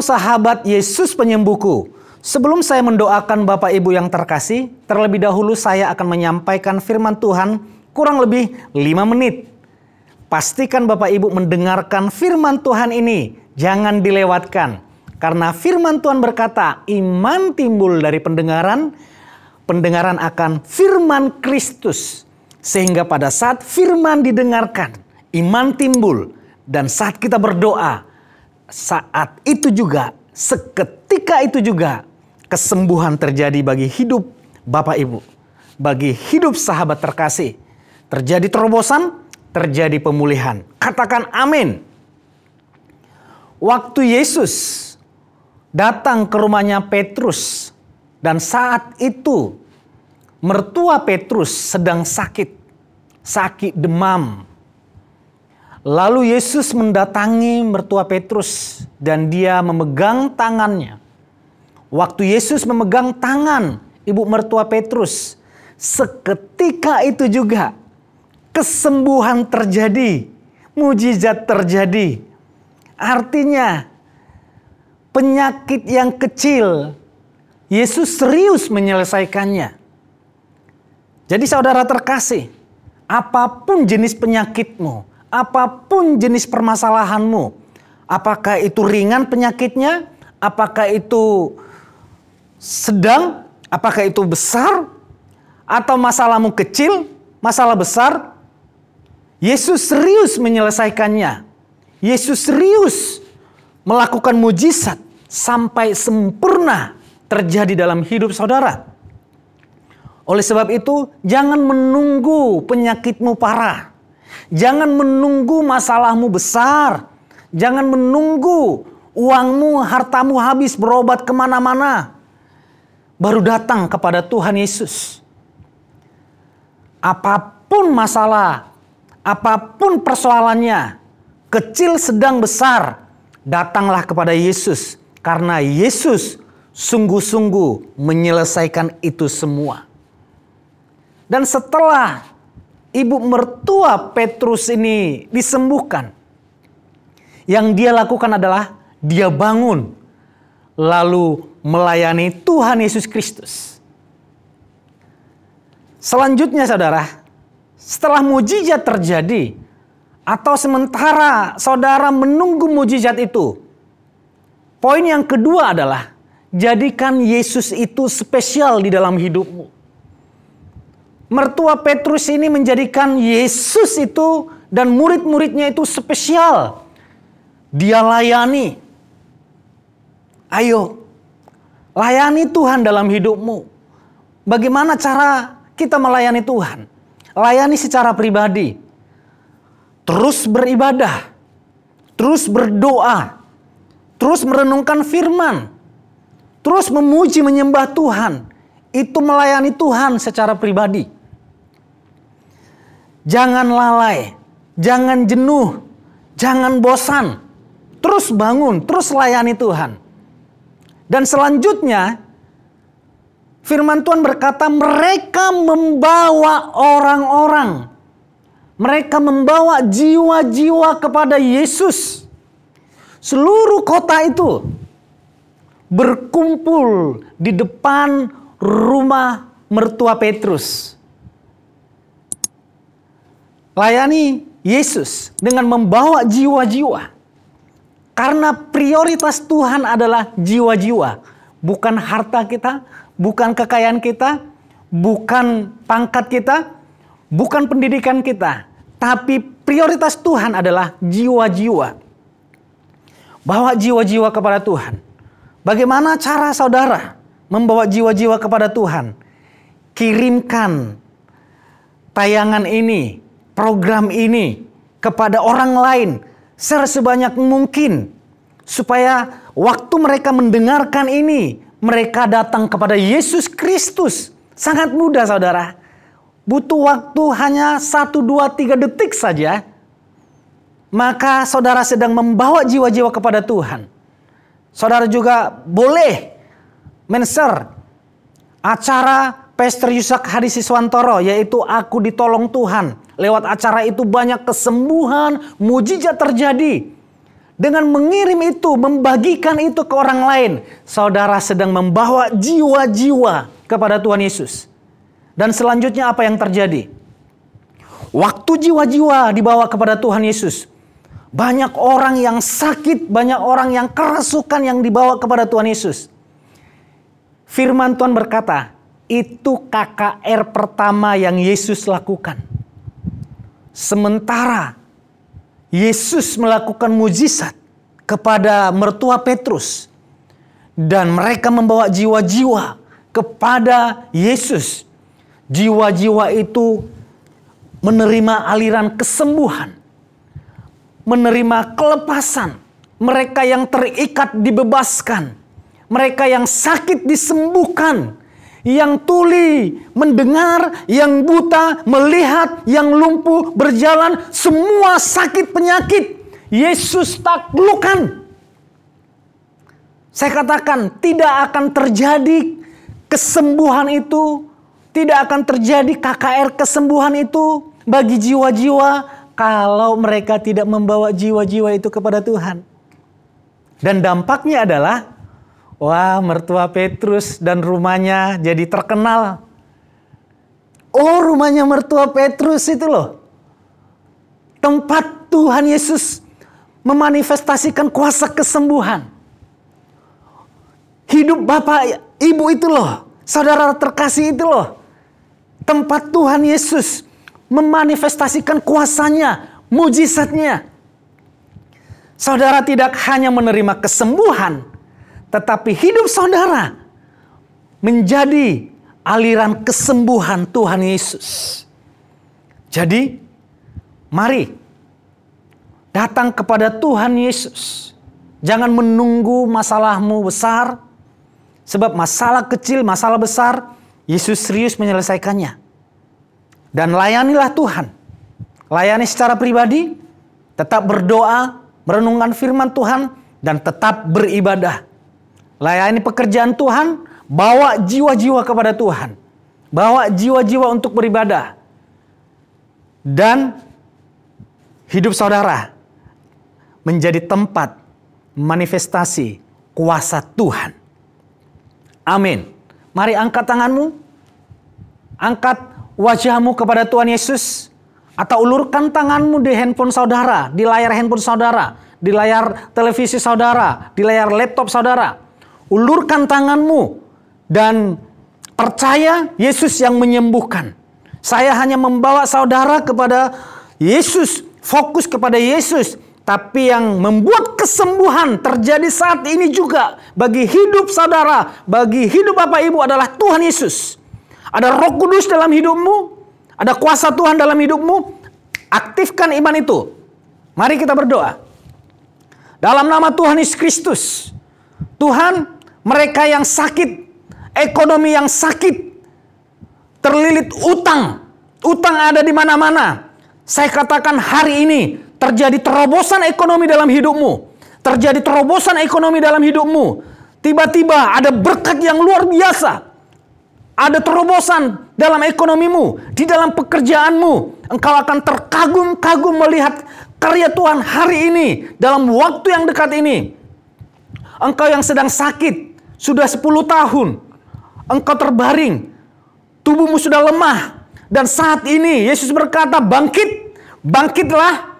sahabat Yesus penyembuhku, sebelum saya mendoakan Bapak Ibu yang terkasih, terlebih dahulu saya akan menyampaikan firman Tuhan kurang lebih 5 menit. Pastikan Bapak Ibu mendengarkan firman Tuhan ini, jangan dilewatkan. Karena firman Tuhan berkata, iman timbul dari pendengaran, pendengaran akan firman Kristus. Sehingga pada saat firman didengarkan, iman timbul. Dan saat kita berdoa, saat itu juga, seketika itu juga, kesembuhan terjadi bagi hidup Bapak Ibu. Bagi hidup sahabat terkasih. Terjadi terobosan, terjadi pemulihan. Katakan amin. Waktu Yesus datang ke rumahnya Petrus. Dan saat itu mertua Petrus sedang sakit. Sakit demam. Lalu Yesus mendatangi mertua Petrus dan dia memegang tangannya. Waktu Yesus memegang tangan ibu mertua Petrus, seketika itu juga kesembuhan terjadi, mujizat terjadi. Artinya penyakit yang kecil Yesus serius menyelesaikannya. Jadi saudara terkasih, apapun jenis penyakitmu, apapun jenis permasalahanmu, apakah itu ringan penyakitnya, apakah itu sedang, apakah itu besar, atau masalahmu kecil, masalah besar, Yesus serius menyelesaikannya. Yesus serius melakukan mujizat sampai sempurna terjadi dalam hidup saudara. Oleh sebab itu, jangan menunggu penyakitmu parah. Jangan menunggu masalahmu besar. Jangan menunggu uangmu, hartamu habis berobat kemana-mana. Baru datang kepada Tuhan Yesus. Apapun masalah, apapun persoalannya, kecil, sedang, besar, datanglah kepada Yesus. Karena Yesus sungguh-sungguh menyelesaikan itu semua. Dan setelah ibu mertua Petrus ini disembuhkan, yang dia lakukan adalah dia bangun lalu melayani Tuhan Yesus Kristus. Selanjutnya saudara, setelah mujizat terjadi atau sementara saudara menunggu mujizat itu, poin yang kedua adalah jadikan Yesus itu spesial di dalam hidupmu. Mertua Petrus ini menjadikan Yesus itu dan murid-muridnya itu spesial. Dia layani. Ayo, layani Tuhan dalam hidupmu. Bagaimana cara kita melayani Tuhan? Layani secara pribadi. Terus beribadah. Terus berdoa. Terus merenungkan firman. Terus memuji menyembah Tuhan. Itu melayani Tuhan secara pribadi. Jangan lalai, jangan jenuh, jangan bosan. Terus bangun, terus layani Tuhan. Dan selanjutnya, firman Tuhan berkata mereka membawa orang-orang. Mereka membawa jiwa-jiwa kepada Yesus. Seluruh kota itu berkumpul di depan rumah mertua Petrus. Layani Yesus dengan membawa jiwa-jiwa. Karena prioritas Tuhan adalah jiwa-jiwa. Bukan harta kita, bukan kekayaan kita, bukan pangkat kita, bukan pendidikan kita. Tapi prioritas Tuhan adalah jiwa-jiwa. Bawa jiwa-jiwa kepada Tuhan. Bagaimana cara saudara membawa jiwa-jiwa kepada Tuhan? Kirimkan tayangan ini, program ini kepada orang lain sebanyak mungkin. Supaya waktu mereka mendengarkan ini, mereka datang kepada Yesus Kristus. Sangat mudah saudara. Butuh waktu hanya 1, 2, 3 detik saja. Maka saudara sedang membawa jiwa-jiwa kepada Tuhan. Saudara juga boleh men-share acara Pastor Yusak Hadi Siswantoro, yaitu Aku Ditolong Tuhan. Lewat acara itu banyak kesembuhan, mujizat terjadi. Dengan mengirim itu, membagikan itu ke orang lain, saudara sedang membawa jiwa-jiwa kepada Tuhan Yesus. Dan selanjutnya apa yang terjadi? Waktu jiwa-jiwa dibawa kepada Tuhan Yesus, banyak orang yang sakit, banyak orang yang kerasukan yang dibawa kepada Tuhan Yesus. Firman Tuhan berkata, itu KKR pertama yang Yesus lakukan. Sementara Yesus melakukan mujizat kepada mertua Petrus, dan mereka membawa jiwa-jiwa kepada Yesus. Jiwa-jiwa itu menerima aliran kesembuhan, menerima kelepasan. Mereka yang terikat dibebaskan, mereka yang sakit disembuhkan, yang tuli mendengar, yang buta melihat, yang lumpuh berjalan, semua sakit penyakit Yesus taklukkan. Saya katakan tidak akan terjadi kesembuhan itu, tidak akan terjadi KKR kesembuhan itu bagi jiwa-jiwa kalau mereka tidak membawa jiwa-jiwa itu kepada Tuhan. Dan dampaknya adalah, wah, mertua Petrus dan rumahnya jadi terkenal. Oh, rumahnya mertua Petrus itu loh, tempat Tuhan Yesus memanifestasikan kuasa kesembuhan. Hidup Bapak Ibu itu loh, saudara terkasih itu loh, tempat Tuhan Yesus memanifestasikan kuasanya, mujizatnya. Saudara tidak hanya menerima kesembuhan, tetapi hidup saudara menjadi aliran kesembuhan Tuhan Yesus. Jadi, mari datang kepada Tuhan Yesus. Jangan menunggu masalahmu besar, sebab masalah kecil, masalah besar, Yesus serius menyelesaikannya. Dan layanilah Tuhan. Layani secara pribadi, tetap berdoa, merenungkan firman Tuhan, dan tetap beribadah. Layani pekerjaan Tuhan, bawa jiwa-jiwa kepada Tuhan. Bawa jiwa-jiwa untuk beribadah. Dan hidup saudara menjadi tempat manifestasi kuasa Tuhan. Amin. Mari angkat tanganmu. Angkat wajahmu kepada Tuhan Yesus. Atau ulurkan tanganmu di handphone saudara, di layar handphone saudara, di layar televisi saudara, di layar laptop saudara. Ulurkan tanganmu dan percaya Yesus yang menyembuhkan. Saya hanya membawa saudara kepada Yesus, fokus kepada Yesus. Tapi yang membuat kesembuhan terjadi saat ini juga bagi hidup saudara, bagi hidup Bapak Ibu adalah Tuhan Yesus. Ada Roh Kudus dalam hidupmu, ada kuasa Tuhan dalam hidupmu. Aktifkan iman itu. Mari kita berdoa. Dalam nama Tuhan Yesus Kristus, Tuhan, mereka yang sakit, ekonomi yang sakit, terlilit utang, utang ada di mana-mana. Saya katakan hari ini terjadi terobosan ekonomi dalam hidupmu, terjadi terobosan ekonomi dalam hidupmu. Tiba-tiba ada berkat yang luar biasa. Ada terobosan dalam ekonomimu, di dalam pekerjaanmu. Engkau akan terkagum-kagum melihat karya Tuhan hari ini, dalam waktu yang dekat ini. Engkau yang sedang sakit, sudah 10 tahun. Engkau terbaring, tubuhmu sudah lemah. Dan saat ini Yesus berkata, bangkit, bangkitlah,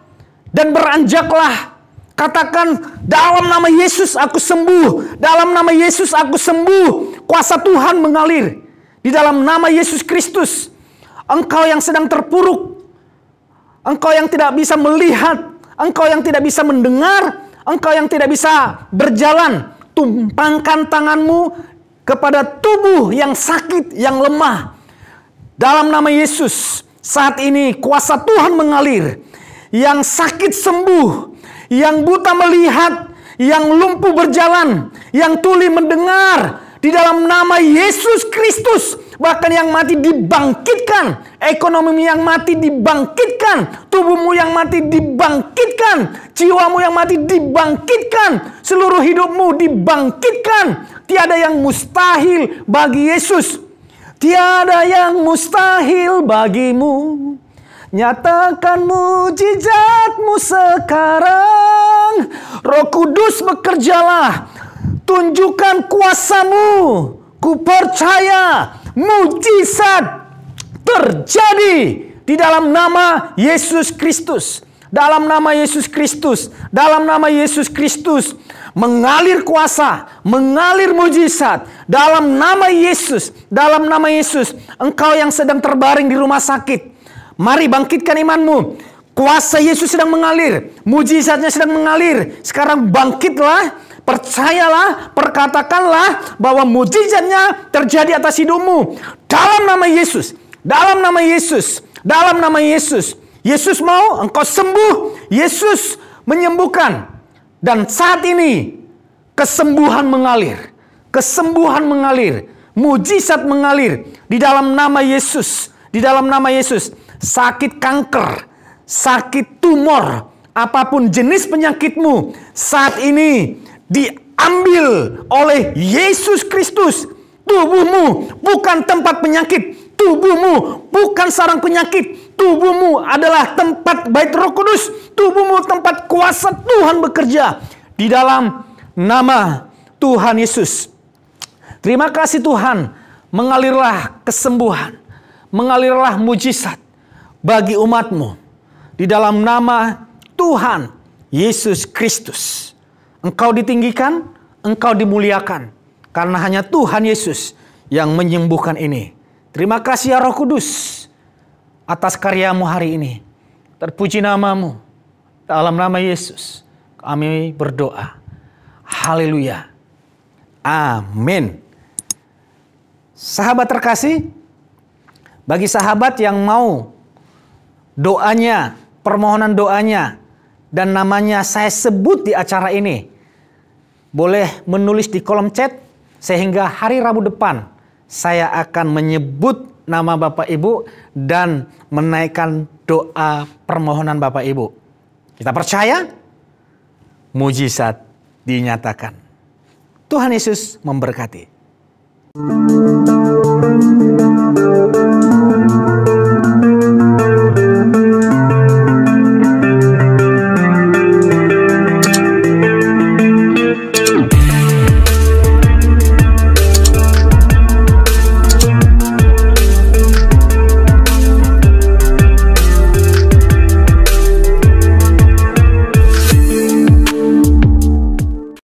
dan beranjaklah. Katakan, dalam nama Yesus aku sembuh. Dalam nama Yesus aku sembuh. Kuasa Tuhan mengalir. Di dalam nama Yesus Kristus, engkau yang sedang terpuruk, engkau yang tidak bisa melihat, engkau yang tidak bisa mendengar, engkau yang tidak bisa berjalan, tumpangkan tanganmu kepada tubuh yang sakit, yang lemah. Dalam nama Yesus, saat ini kuasa Tuhan mengalir. Yang sakit sembuh, yang buta melihat, yang lumpuh berjalan, yang tuli mendengar. Di dalam nama Yesus Kristus, bahkan yang mati dibangkitkan, ekonomimu yang mati dibangkitkan, tubuhmu yang mati dibangkitkan, jiwamu yang mati dibangkitkan, seluruh hidupmu dibangkitkan. Tiada yang mustahil bagi Yesus. Tiada yang mustahil bagimu. Nyatakan mujizat-Mu sekarang. Roh Kudus bekerjalah. Tunjukkan kuasa-Mu. Ku percaya mujizat terjadi di dalam nama Yesus Kristus. Dalam nama Yesus Kristus. Dalam nama Yesus Kristus. Mengalir kuasa, mengalir mujizat. Dalam nama Yesus. Dalam nama Yesus. Engkau yang sedang terbaring di rumah sakit, mari bangkitkan imanmu. Kuasa Yesus sedang mengalir. Mujizatnya sedang mengalir. Sekarang bangkitlah. Percayalah, perkatakanlah bahwa mujizatnya terjadi atas hidupmu. Dalam nama Yesus. Dalam nama Yesus. Dalam nama Yesus. Yesus mau engkau sembuh. Yesus menyembuhkan. Dan saat ini kesembuhan mengalir. Kesembuhan mengalir. Mujizat mengalir. Di dalam nama Yesus. Di dalam nama Yesus. Sakit kanker. Sakit tumor. Apapun jenis penyakitmu. Saat ini diambil oleh Yesus Kristus. Tubuhmu bukan tempat penyakit. Tubuhmu bukan sarang penyakit. Tubuhmu adalah tempat bait Roh Kudus. Tubuhmu tempat kuasa Tuhan bekerja. Di dalam nama Tuhan Yesus. Terima kasih Tuhan. Mengalirlah kesembuhan. Mengalirlah mujizat bagi umat-Mu. Di dalam nama Tuhan Yesus Kristus. Engkau ditinggikan, engkau dimuliakan. Karena hanya Tuhan Yesus yang menyembuhkan ini. Terima kasih ya Roh Kudus atas karyamu hari ini. Terpuji namamu. Dalam nama Yesus kami berdoa. Haleluya. Amin. Sahabat terkasih, bagi sahabat yang mau doanya, permohonan doanya, dan namanya saya sebut di acara ini, boleh menulis di kolom chat, sehingga hari Rabu depan saya akan menyebut nama Bapak Ibu dan menaikkan doa permohonan Bapak Ibu. Kita percaya mujizat dinyatakan. Tuhan Yesus memberkati.